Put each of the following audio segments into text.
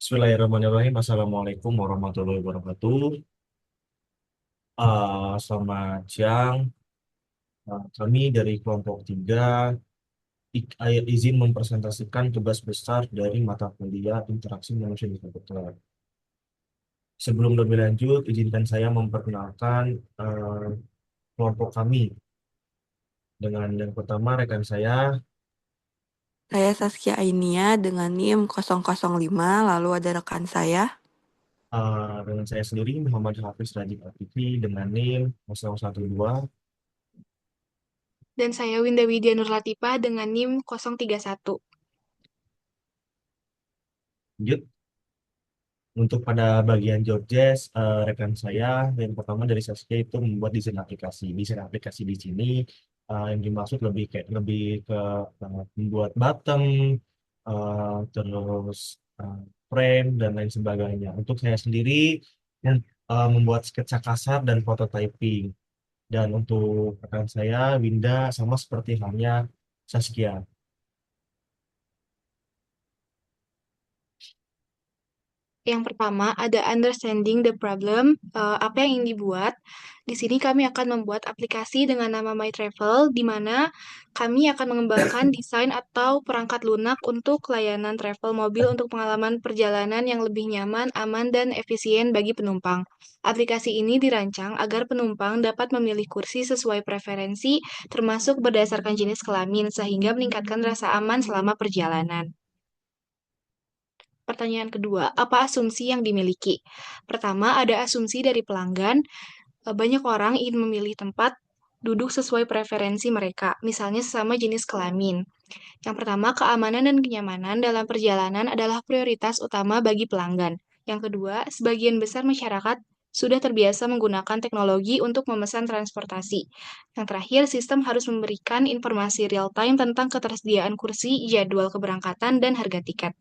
Bismillahirrahmanirrahim. Assalamualaikum warahmatullahi wabarakatuh. Selamat siang. Kami dari kelompok 3 izin mempresentasikan tugas besar dari mata kuliah Interaksi Manusia di Komputer. Sebelum lebih lanjut, izinkan saya memperkenalkan eh, kelompok kami dengan yang pertama rekan saya, Saya Saskia Ainia dengan NIM 005, lalu ada rekan saya. dengan saya sendiri Muhammad Hafiz Rajib Afifi dengan NIM 012. Dan saya Winda Widya Nur Latifah dengan NIM 031. Lanjut. Untuk pada bagian job desk, rekan saya yang pertama dari Saskia itu membuat desain aplikasi. Desain aplikasi di sini yang dimaksud lebih ke membuat button, terus frame dan lain sebagainya. Untuk saya sendiri membuat sketsa kasar dan prototyping. Dan untuk rekan saya Winda sama seperti halnya Saskia. Yang pertama ada understanding the problem, apa yang ingin dibuat. Di sini kami akan membuat aplikasi dengan nama My Travel, di mana kami akan mengembangkan desain atau perangkat lunak untuk layanan travel mobil untuk pengalaman perjalanan yang lebih nyaman, aman, dan efisien bagi penumpang. Aplikasi ini dirancang agar penumpang dapat memilih kursi sesuai preferensi, termasuk berdasarkan jenis kelamin, sehingga meningkatkan rasa aman selama perjalanan. Pertanyaan kedua, apa asumsi yang dimiliki? Pertama, ada asumsi dari pelanggan. Banyak orang ingin memilih tempat duduk sesuai preferensi mereka, misalnya sesama jenis kelamin. Yang pertama, keamanan dan kenyamanan dalam perjalanan adalah prioritas utama bagi pelanggan. Yang kedua, sebagian besar masyarakat sudah terbiasa menggunakan teknologi untuk memesan transportasi. Yang terakhir, sistem harus memberikan informasi real-time tentang ketersediaan kursi, jadwal keberangkatan, dan harga tiket.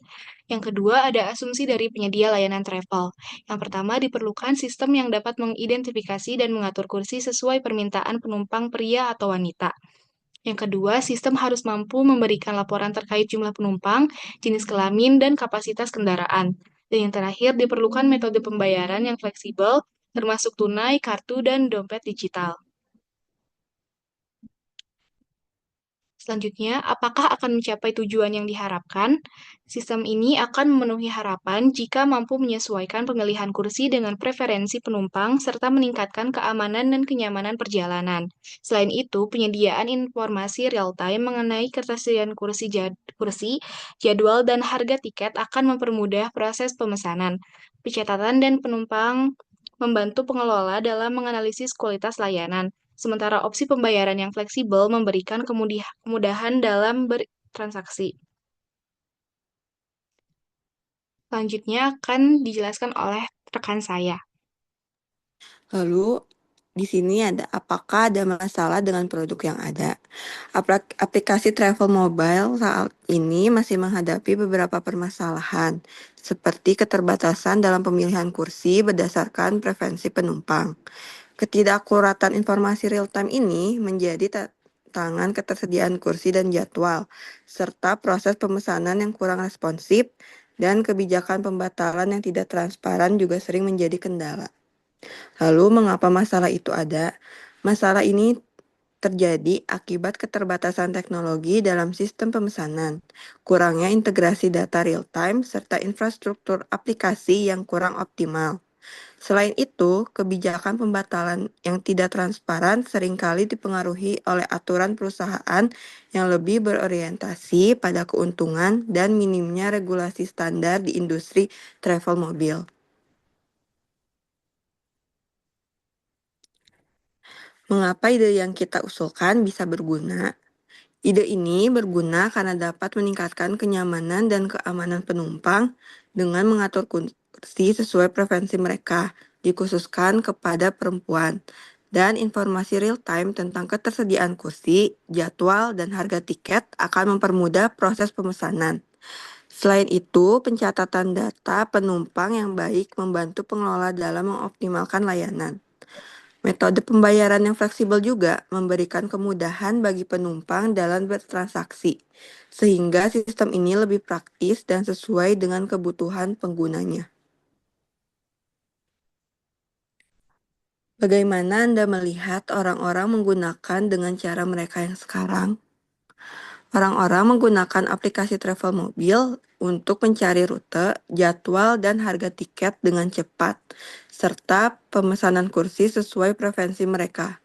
Yang kedua, ada asumsi dari penyedia layanan travel. Yang pertama, diperlukan sistem yang dapat mengidentifikasi dan mengatur kursi sesuai permintaan penumpang pria atau wanita. Yang kedua, sistem harus mampu memberikan laporan terkait jumlah penumpang, jenis kelamin, dan kapasitas kendaraan. Dan yang terakhir, diperlukan metode pembayaran yang fleksibel, termasuk tunai, kartu, dan dompet digital. Selanjutnya, apakah akan mencapai tujuan yang diharapkan? Sistem ini akan memenuhi harapan jika mampu menyesuaikan pemilihan kursi dengan preferensi penumpang serta meningkatkan keamanan dan kenyamanan perjalanan. Selain itu, penyediaan informasi real-time mengenai ketersediaan kursi, jadwal, dan harga tiket akan mempermudah proses pemesanan, pencatatan, dan penumpang membantu pengelola dalam menganalisis kualitas layanan. Sementara opsi pembayaran yang fleksibel memberikan kemudahan dalam bertransaksi. Selanjutnya akan dijelaskan oleh rekan saya. Lalu di sini ada apakah ada masalah dengan produk yang ada. Aplikasi travel mobile saat ini masih menghadapi beberapa permasalahan, seperti keterbatasan dalam pemilihan kursi berdasarkan preferensi penumpang. Ketidakakuratan informasi real-time ini menjadi tantangan ketersediaan kursi dan jadwal, serta proses pemesanan yang kurang responsif dan kebijakan pembatalan yang tidak transparan juga sering menjadi kendala. Lalu, mengapa masalah itu ada? Masalah ini terjadi akibat keterbatasan teknologi dalam sistem pemesanan, kurangnya integrasi data real-time, serta infrastruktur aplikasi yang kurang optimal. Selain itu, kebijakan pembatalan yang tidak transparan seringkali dipengaruhi oleh aturan perusahaan yang lebih berorientasi pada keuntungan dan minimnya regulasi standar di industri travel mobil. Mengapa ide yang kita usulkan bisa berguna? Ide ini berguna karena dapat meningkatkan kenyamanan dan keamanan penumpang dengan mengatur kursi sesuai preferensi mereka, dikhususkan kepada perempuan, dan informasi real-time tentang ketersediaan kursi, jadwal, dan harga tiket akan mempermudah proses pemesanan. Selain itu, pencatatan data penumpang yang baik membantu pengelola dalam mengoptimalkan layanan. Metode pembayaran yang fleksibel juga memberikan kemudahan bagi penumpang dalam bertransaksi, sehingga sistem ini lebih praktis dan sesuai dengan kebutuhan penggunanya. Bagaimana Anda melihat orang-orang menggunakan dengan cara mereka yang sekarang? Orang-orang menggunakan aplikasi travel mobil untuk mencari rute, jadwal, dan harga tiket dengan cepat, serta pemesanan kursi sesuai preferensi mereka.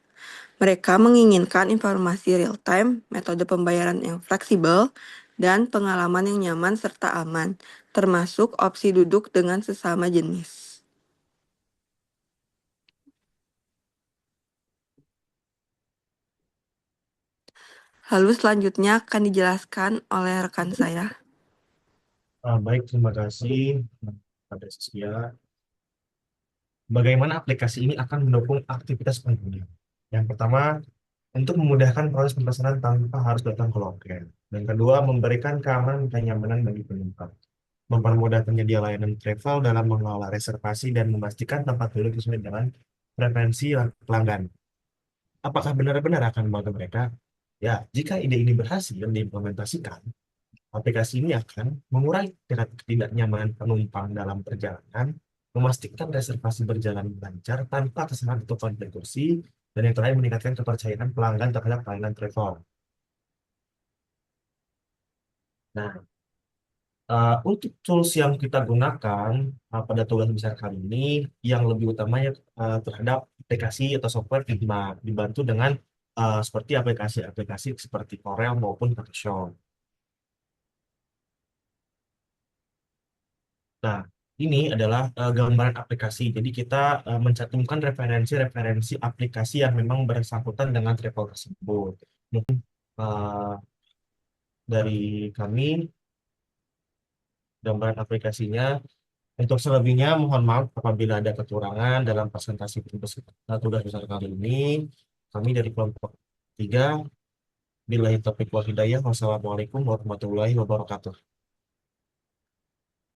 Mereka menginginkan informasi real-time, metode pembayaran yang fleksibel, dan pengalaman yang nyaman serta aman, termasuk opsi duduk dengan sesama jenis. Lalu selanjutnya akan dijelaskan oleh rekan saya. Baik, terima kasih pada Siskia. Bagaimana aplikasi ini akan mendukung aktivitas pengguna? Yang pertama, untuk memudahkan proses pemesanan tanpa harus datang ke loket. Dan kedua, memberikan keamanan dan kenyamanan bagi penumpang. Mempermudah penyedia layanan travel dalam mengelola reservasi dan memastikan tempat duduk sesuai dengan preferensi pelanggan. Apakah benar-benar akan membantu mereka? Ya, jika ide ini berhasil diimplementasikan, aplikasi ini akan mengurangi tingkat ketidaknyamanan penumpang dalam perjalanan, memastikan reservasi berjalan lancar tanpa kesalahan atau konflik kursi, dan yang terakhir meningkatkan kepercayaan pelanggan terhadap layanan travel. Nah, untuk tools yang kita gunakan pada tugas besar kali ini, yang lebih utamanya terhadap aplikasi atau software dibantu dengan seperti aplikasi-aplikasi seperti Corel maupun Photoshop. Nah, ini adalah gambaran aplikasi. Jadi kita mencantumkan referensi-referensi aplikasi yang memang bersangkutan dengan travel tersebut. Mungkin eh, dari kami gambaran aplikasinya. Untuk selebihnya, mohon maaf apabila ada kekurangan dalam presentasi tugas besar kali ini. Kami dari kelompok 3, billahi taufiq wal hidayah. Wassalamualaikum warahmatullahi wabarakatuh.